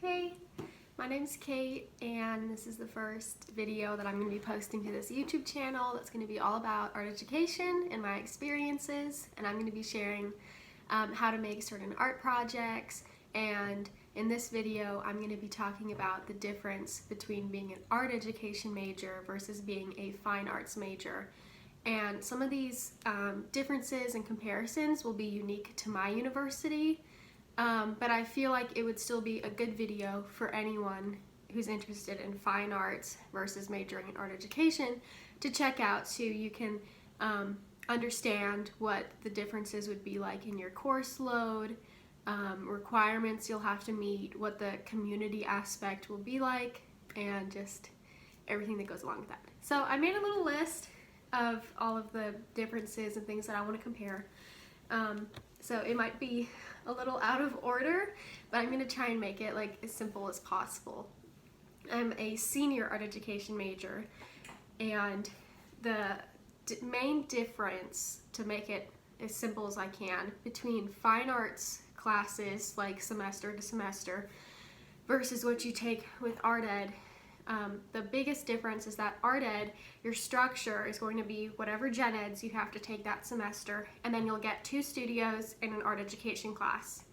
Hey, my name's Kate, and this is the first video that I'm going to be posting to this YouTube channel that's going to be all about art education and my experiences, and I'm going to be sharing how to make certain art projects. And in this video I'm going to be talking about the difference between being an art education major versus being a fine arts major. And some of these differences and comparisons will be unique to my university, but I feel like it would still be a good video for anyone who's interested in fine arts versus majoring in art education to check out, so you can understand what the differences would be like in your course load, requirements you'll have to meet, what the community aspect will be like, and just everything that goes along with that. So I made a little list of all of the differences and things that I want to compare. So it might be a little out of order, but I'm going to try and make it like as simple as possible. I'm a senior art education major, and the main difference, to make it as simple as I can, between fine arts classes like semester to semester versus what you take with art ed, the biggest difference is that art ed, your structure is going to be whatever gen eds you have to take that semester, and then you'll get 2 studios and an art education class.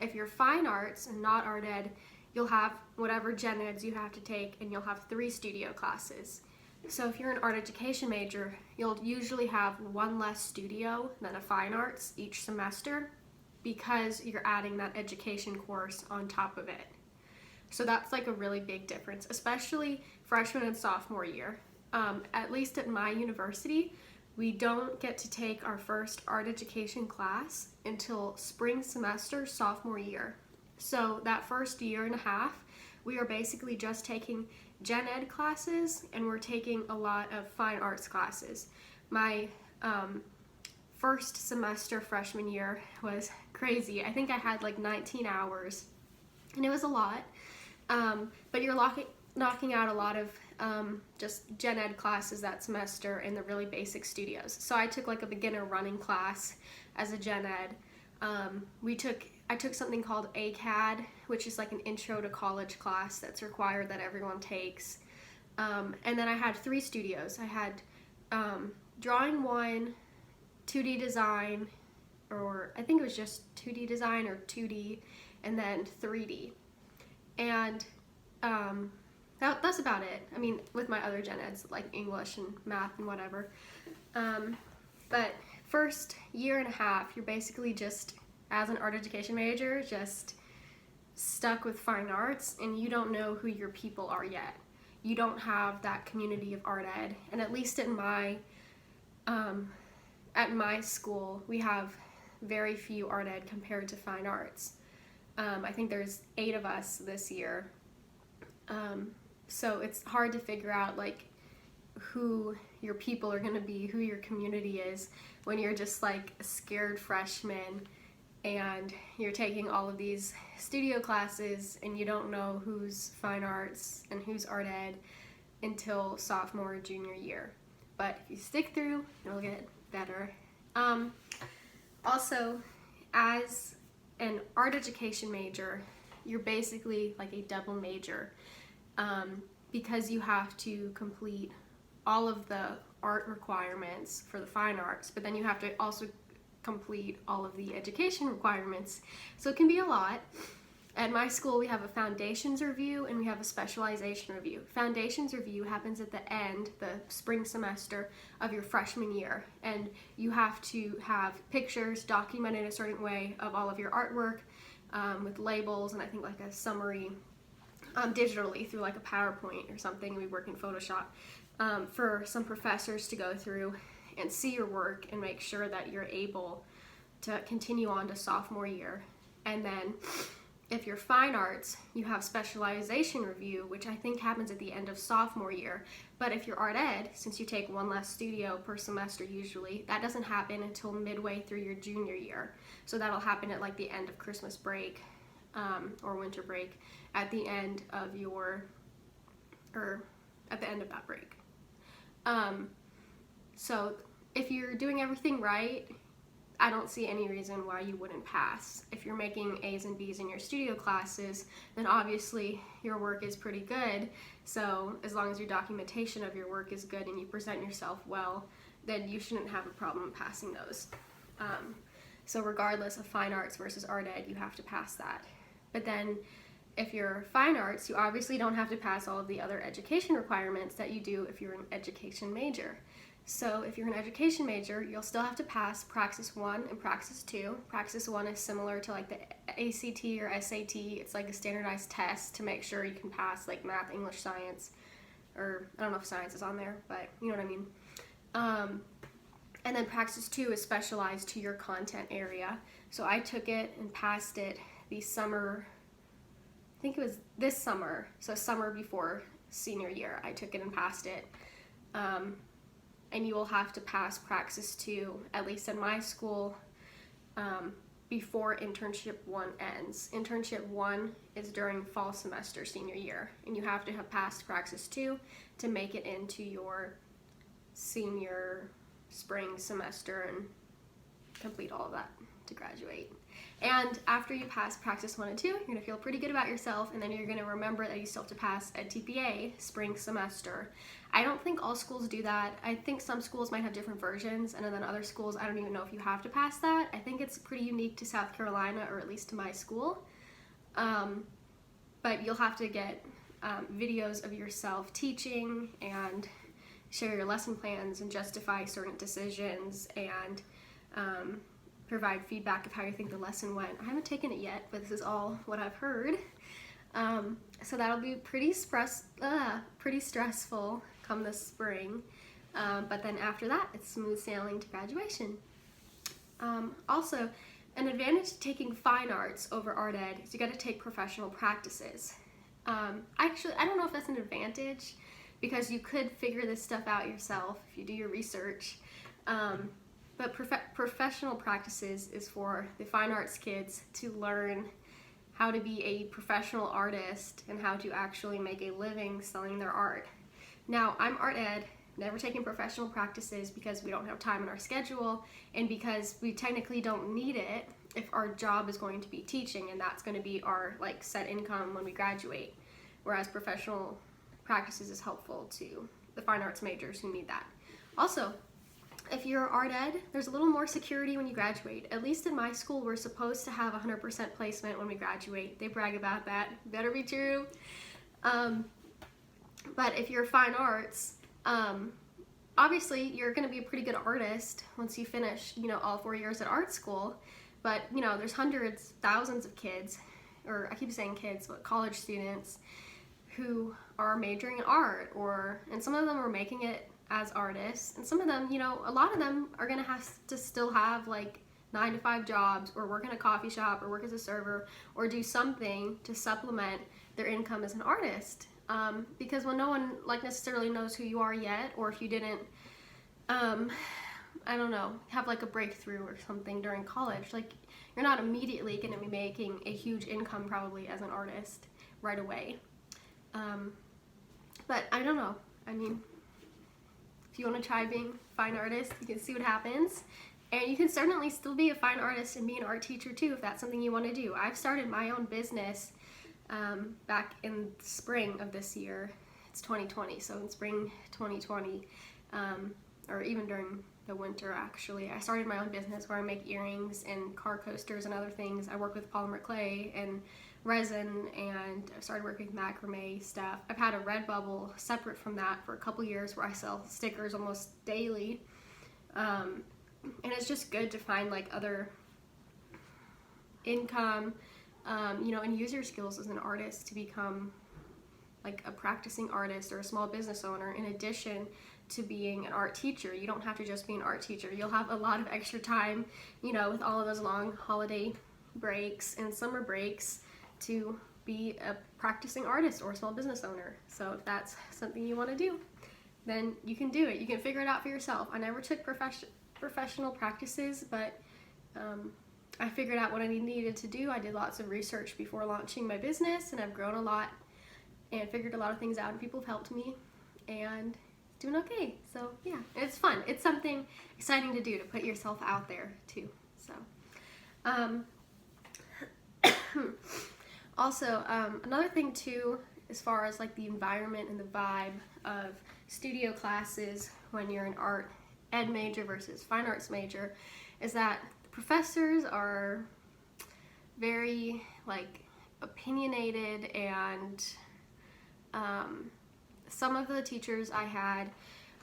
If you're fine arts and not art ed, you'll have whatever gen eds you have to take, and you'll have 3 studio classes. So if you're an art education major, you'll usually have 1 less studio than a fine arts each semester, because you're adding that education course on top of it. So that's like a really big difference, especially freshman and sophomore year. At least at my university, we don't get to take our first art education class until spring semester sophomore year. So that first year and a half, we are basically just taking gen ed classes, and we're taking a lot of fine arts classes. My first semester freshman year was crazy. I think I had like 19 hours, and it was a lot. But you're knocking out a lot of just gen ed classes that semester in the really basic studios. So I took like a beginner running class as a gen ed. I took something called ACAD, which is like an intro to college class that's required that everyone takes. And then I had 3 studios. I had drawing 1, 2D design, or I think it was just 2D design or 2D, and then 3D. And that's about it. I mean, with my other gen eds like English and math and whatever. But first year and a half, you're basically just, as an art education major, just stuck with fine arts, and you don't know who your people are yet. You don't have that community of art ed, and at least at my school, we have very few art ed compared to fine arts. I think there's 8 of us this year, so it's hard to figure out like who your people are going to be, who your community is, when you're just like a scared freshman and you're taking all of these studio classes and you don't know who's fine arts and who's art ed until sophomore or junior year. But if you stick through, it'll get better. Also, as an art education major, you're basically like a double major, because you have to complete all of the art requirements for the fine arts, but then you have to also complete all of the education requirements. So it can be a lot. At my school, we have a foundations review and we have a specialization review. Foundations review happens at the end, the spring semester of your freshman year, and you have to have pictures documented a certain way of all of your artwork, with labels and I think like a summary digitally through like a PowerPoint or something. We work in Photoshop, for some professors to go through and see your work and make sure that you're able to continue on to sophomore year. And then if you're fine arts, you have specialization review, which I think happens at the end of sophomore year. But if you're art ed, since you take 1 less studio per semester usually, that doesn't happen until midway through your junior year. So that'll happen at like the end of Christmas break, or winter break, at the end of that break. So if you're doing everything right, I don't see any reason why you wouldn't pass. If you're making A's and B's in your studio classes, then obviously your work is pretty good. So as long as your documentation of your work is good and you present yourself well, then you shouldn't have a problem passing those. So regardless of fine arts versus art ed, you have to pass that. But then if you're fine arts, you obviously don't have to pass all of the other education requirements that you do if you're an education major. So if you're an education major, you'll still have to pass Praxis 1 and Praxis 2. Praxis 1 is similar to like the ACT or SAT. It's like a standardized test to make sure you can pass like math, English, science, or I don't know if science is on there, but you know what I mean. And then Praxis 2 is specialized to your content area. So I took it and passed it the summer, I think it was this summer, so summer before senior year, I took it and passed it. And you will have to pass Praxis 2, at least in my school, before Internship 1 ends. Internship 1 is during fall semester senior year, and you have to have passed Praxis 2 to make it into your senior spring semester and complete all of that to graduate. And after you pass Praxis 1 and 2, you're going to feel pretty good about yourself, and then you're going to remember that you still have to pass a TPA spring semester. I don't think all schools do that. I think some schools might have different versions, and then other schools, I don't even know if you have to pass that. I think it's pretty unique to South Carolina, or at least to my school. But you'll have to get videos of yourself teaching and share your lesson plans and justify certain decisions and provide feedback of how you think the lesson went. I haven't taken it yet, but this is all what I've heard. So that'll be pretty stressful come this spring. But then after that, it's smooth sailing to graduation. Also, an advantage to taking fine arts over art ed is you got to take professional practices. Actually, I don't know if that's an advantage because you could figure this stuff out yourself if you do your research. But professional practices is for the fine arts kids to learn how to be a professional artist and how to actually make a living selling their art. Now, I'm art ed, never taken professional practices because we don't have time in our schedule and because we technically don't need it if our job is going to be teaching and that's going to be our like set income when we graduate. Whereas professional practices is helpful to the fine arts majors who need that. Also, if you're art ed, there's a little more security when you graduate. At least in my school, we're supposed to have 100% placement when we graduate. They brag about that. Better be true. But if you're fine arts, obviously you're going to be a pretty good artist once you finish, all 4 years at art school. But, there's hundreds, thousands of kids, or I keep saying kids, but college students who are majoring in art, and some of them are making it as artists, and some of them, a lot of them are gonna have to still have like 9-to-5 jobs or work in a coffee shop or work as a server or do something to supplement their income as an artist, because when no one like necessarily knows who you are yet, or if you didn't I don't know, have like a breakthrough or something during college, like you're not immediately going to be making a huge income probably as an artist right away. But I don't know, I mean, if you want to try being a fine artist, you can see what happens. And you can certainly still be a fine artist and be an art teacher too, if that's something you want to do. I've started my own business back in the spring of this year. It's 2020, so in spring 2020, or even during the winter actually, I started my own business where I make earrings and car coasters and other things. I work with polymer clay and resin, and I started working with macrame stuff. I've had a Redbubble separate from that for a couple years where I sell stickers almost daily. And it's just good to find like other income, and use your skills as an artist to become like a practicing artist or a small business owner in addition to being an art teacher. You don't have to just be an art teacher. You'll have a lot of extra time, with all of those long holiday breaks and summer breaks to be a practicing artist or a small business owner. So if that's something you want to do, then you can do it. You can figure it out for yourself. I never took professional practices, but I figured out what I needed to do. I did lots of research before launching my business, and I've grown a lot and figured a lot of things out, and people have helped me, and doing okay. So yeah, it's fun. It's something exciting to do, to put yourself out there too. So, also, another thing too, as far as like the environment and the vibe of studio classes when you're an art ed major versus fine arts major, is that the professors are very like opinionated, and some of the teachers I had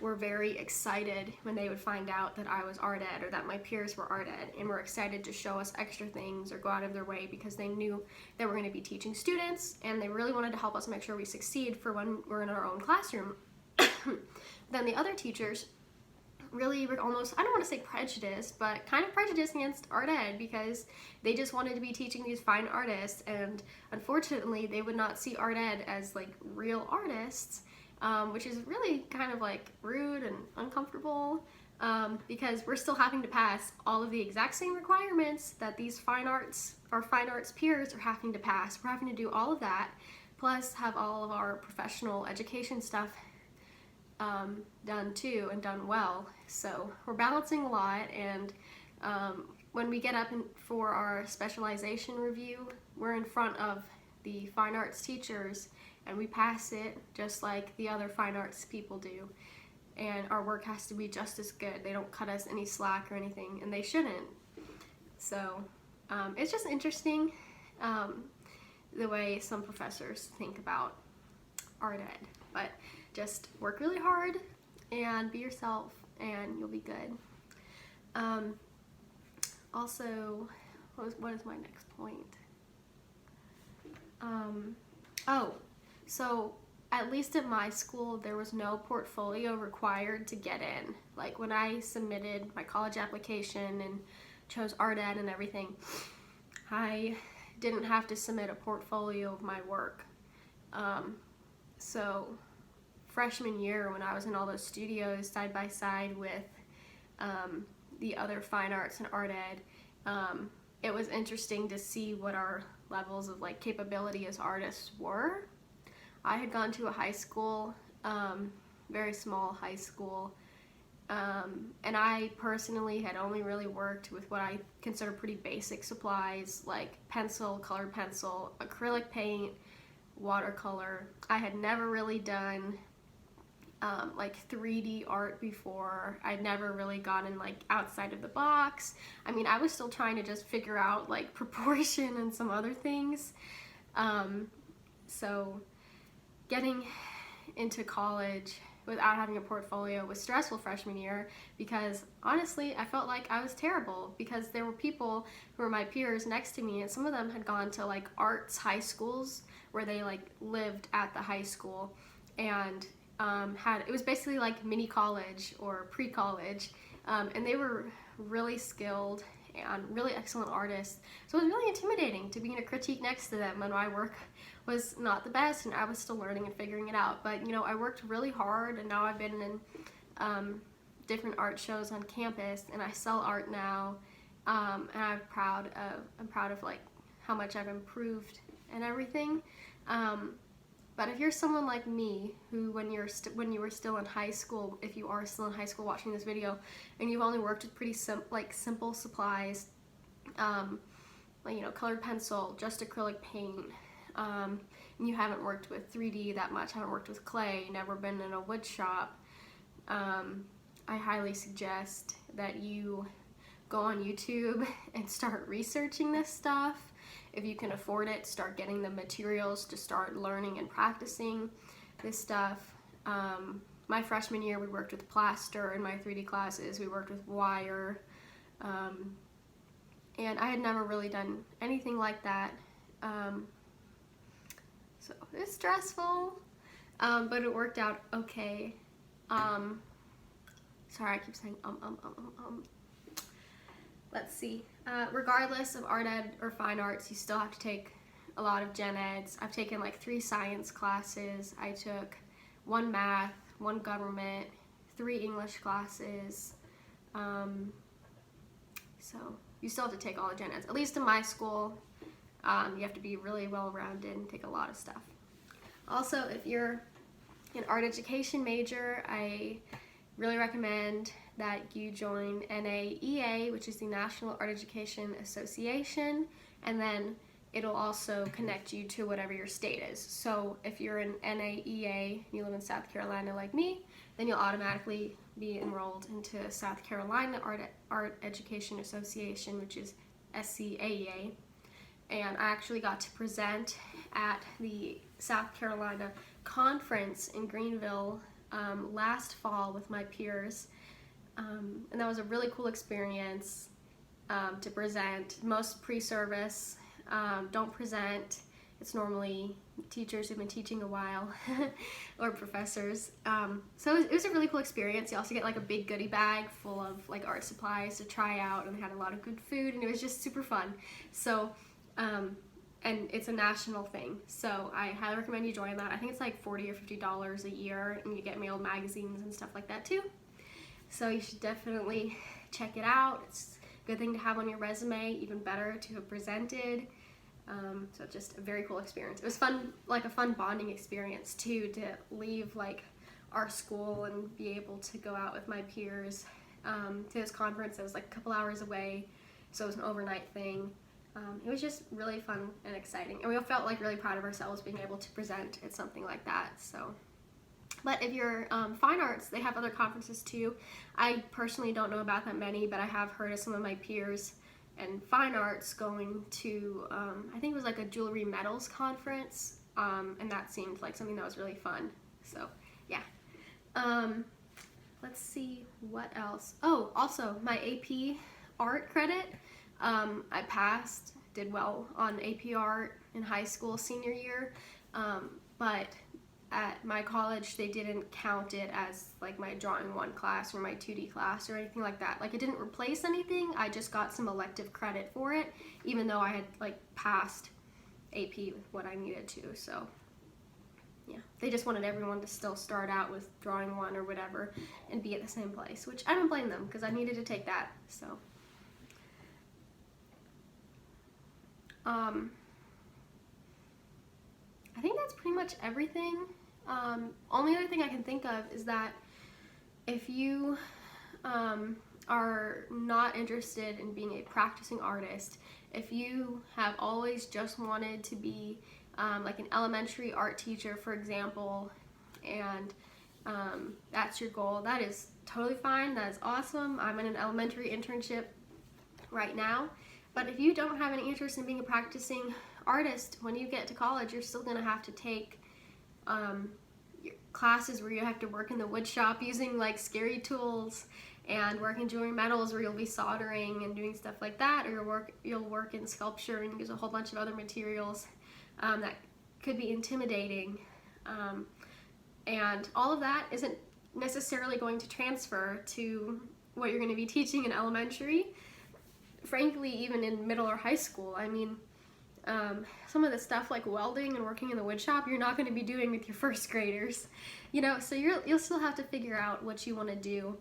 were very excited when they would find out that I was art ed or that my peers were art ed, and were excited to show us extra things or go out of their way because they knew that we're going to be teaching students, and they really wanted to help us make sure we succeed for when we're in our own classroom. Then the other teachers really were almost, I don't want to say prejudiced, but kind of prejudiced against art ed because they just wanted to be teaching these fine artists, and unfortunately they would not see art ed as like real artists, which is really kind of like rude and uncomfortable, because we're still having to pass all of the exact same requirements that these fine arts peers are having to pass. We're having to do all of that, plus have all of our professional education stuff done too, and done well. So we're balancing a lot, and when we get up for our specialization review, we're in front of the fine arts teachers, and we pass it just like the other fine arts people do, and our work has to be just as good. They don't cut us any slack or anything, and they shouldn't. So it's just interesting the way some professors think about art ed, but just work really hard and be yourself and you'll be good. Also, what is my next point? So at least at my school, there was no portfolio required to get in. Like when I submitted my college application and chose art ed and everything, I didn't have to submit a portfolio of my work. So freshman year, when I was in all those studios side by side with the other fine arts and art ed, it was interesting to see what our levels of like capability as artists were. I had gone to a high school, very small high school, and I personally had only really worked with what I consider pretty basic supplies like pencil, colored pencil, acrylic paint, watercolor. I had never really done like 3D art before. I'd never really gotten like outside of the box. I mean, I was still trying to just figure out like proportion and some other things. So getting into college without having a portfolio was stressful freshman year, because honestly I felt like I was terrible, because there were people who were my peers next to me, and some of them had gone to like arts high schools where they like lived at the high school, and it was basically like mini college or pre-college, and they were really skilled and really excellent artists. So it was really intimidating to be in a critique next to them when my work was not the best and I was still learning and figuring it out. But you know, I worked really hard, and now I've been in different art shows on campus, and I sell art now, and I'm proud of like how much I've improved and everything. But if you're someone like me, who when you were still in high school, if you are still in high school watching this video, and you've only worked with pretty simple supplies, like, you know, colored pencil, just acrylic paint, and you haven't worked with 3D that much, haven't worked with clay, never been in a wood shop, I highly suggest that you go on YouTube and start researching this stuff. If you can afford it, start getting the materials to start learning and practicing this stuff. My freshman year, we worked with plaster in my 3D classes. We worked with wire, and I had never really done anything like that. So it's stressful, but it worked out okay. Sorry, I keep saying Let's see. Regardless of art ed or fine arts, you still have to take a lot of gen eds. I've taken like 3 science classes. I took 1 math, 1 government, 3 English classes. So you still have to take all the gen eds. At least in my school, you have to be really well-rounded and take a lot of stuff. Also, if you're an art education major, I really recommend that you join NAEA, which is the National Art Education Association, and then it'll also connect you to whatever your state is. So if you're in NAEA, you live in South Carolina like me, then you'll automatically be enrolled into South Carolina Art Education Association, which is SCAEA. And I actually got to present at the South Carolina conference in Greenville last fall with my peers, and that was a really cool experience to present. Most pre-service don't present. It's normally teachers who've been teaching a while or professors. So it was a really cool experience. You also get like a big goodie bag full of like art supplies to try out, and they had a lot of good food, and it was just super fun. So and it's a national thing, so I highly recommend you join that. I think it's like $40 or $50 a year, and you get mailed magazines and stuff like that too. So you should definitely check it out. It's a good thing to have on your resume, even better to have presented. So just a very cool experience. It was fun, like a fun bonding experience too, to leave like our school and be able to go out with my peers to this conference. It was like a couple hours away, so it was an overnight thing. It was just really fun and exciting, and we all felt like really proud of ourselves being able to present at something like that. So, but if you're fine arts, they have other conferences too. I personally don't know about that many, but I have heard of some of my peers in fine arts going to, I think it was like a jewelry metals conference, and that seemed like something that was really fun. So, yeah. Let's see what else. Oh, also my AP art credit. I passed, did well on AP Art in high school senior year, but at my college they didn't count it as like my drawing 1 class or my 2D class or anything like that. Like it didn't replace anything, I just got some elective credit for it, even though I had like passed AP with what I needed to. So yeah, they just wanted everyone to still start out with drawing 1 or whatever and be at the same place, which I don't blame them because I needed to take that. So I think that's pretty much everything. Only other thing I can think of is that if you are not interested in being a practicing artist, if you have always just wanted to be like an elementary art teacher, for example, and that's your goal, that is totally fine. That is awesome. I'm in an elementary internship right now. But if you don't have any interest in being a practicing artist, when you get to college, you're still going to have to take classes where you have to work in the wood shop using like scary tools, and work in jewelry metals where you'll be soldering and doing stuff like that, or you'll work in sculpture and use a whole bunch of other materials that could be intimidating. And all of that isn't necessarily going to transfer to what you're going to be teaching in elementary. Frankly, even in middle or high school. I mean, some of the stuff like welding and working in the wood shop, you're not going to be doing with your first graders, you know, so you'll still have to figure out what you want to do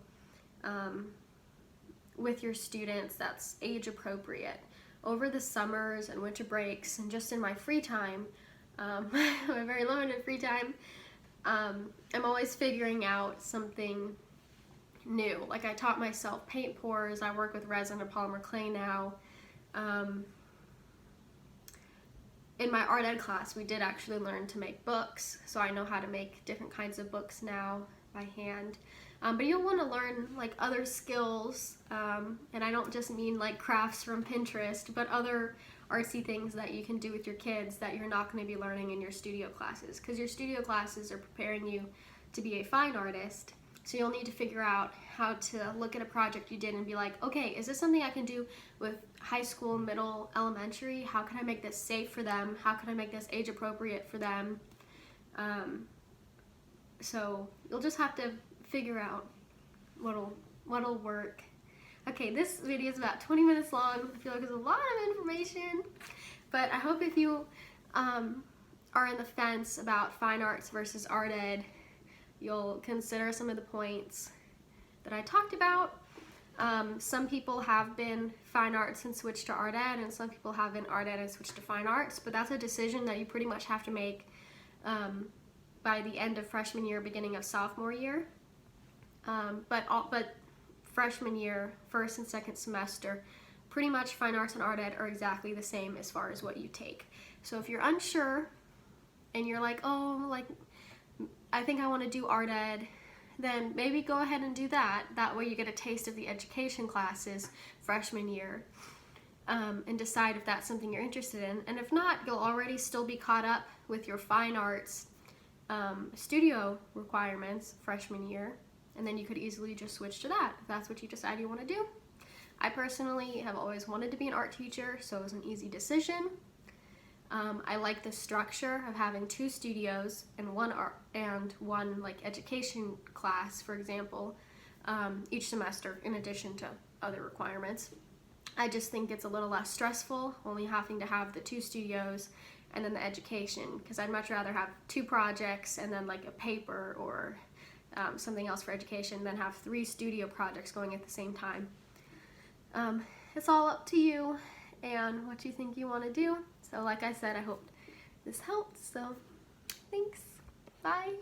with your students that's age appropriate. Over the summers and winter breaks and just in my free time, my very limited free time, I'm always figuring out something new. Like I taught myself paint pours, I work with resin or polymer clay now. In my art ed class, we did actually learn to make books, so I know how to make different kinds of books now by hand. But you'll want to learn like other skills, and I don't just mean like crafts from Pinterest, but other artsy things that you can do with your kids that you're not going to be learning in your studio classes, because your studio classes are preparing you to be a fine artist. So you'll need to figure out how to look at a project you did and be like, okay, is this something I can do with high school, middle, elementary? How can I make this safe for them? How can I make this age appropriate for them? So you'll just have to figure out what'll work. Okay, this video is about 20 minutes long. I feel like there's a lot of information, but I hope if you are in the fence about fine arts versus art ed, you'll consider some of the points that I talked about. Some people have been fine arts and switched to art ed, and some people have been art ed and switched to fine arts, but that's a decision that you pretty much have to make by the end of freshman year, beginning of sophomore year. But freshman year, first and second semester, pretty much fine arts and art ed are exactly the same as far as what you take. So if you're unsure and you're like, oh, like I think I want to do art ed, then maybe go ahead and do that. That way you get a taste of the education classes freshman year, and decide if that's something you're interested in. And if not, you'll already still be caught up with your fine arts studio requirements freshman year, and then you could easily just switch to that if that's what you decide you want to do. I personally have always wanted to be an art teacher, so it was an easy decision. I like the structure of having 2 studios and one like education class, for example, each semester in addition to other requirements. I just think it's a little less stressful, only having to have the 2 studios and then the education, because I'd much rather have 2 projects and then like a paper or something else for education than have 3 studio projects going at the same time. It's all up to you and what you think you want to do. So like I said, I hope this helped. So thanks. Bye.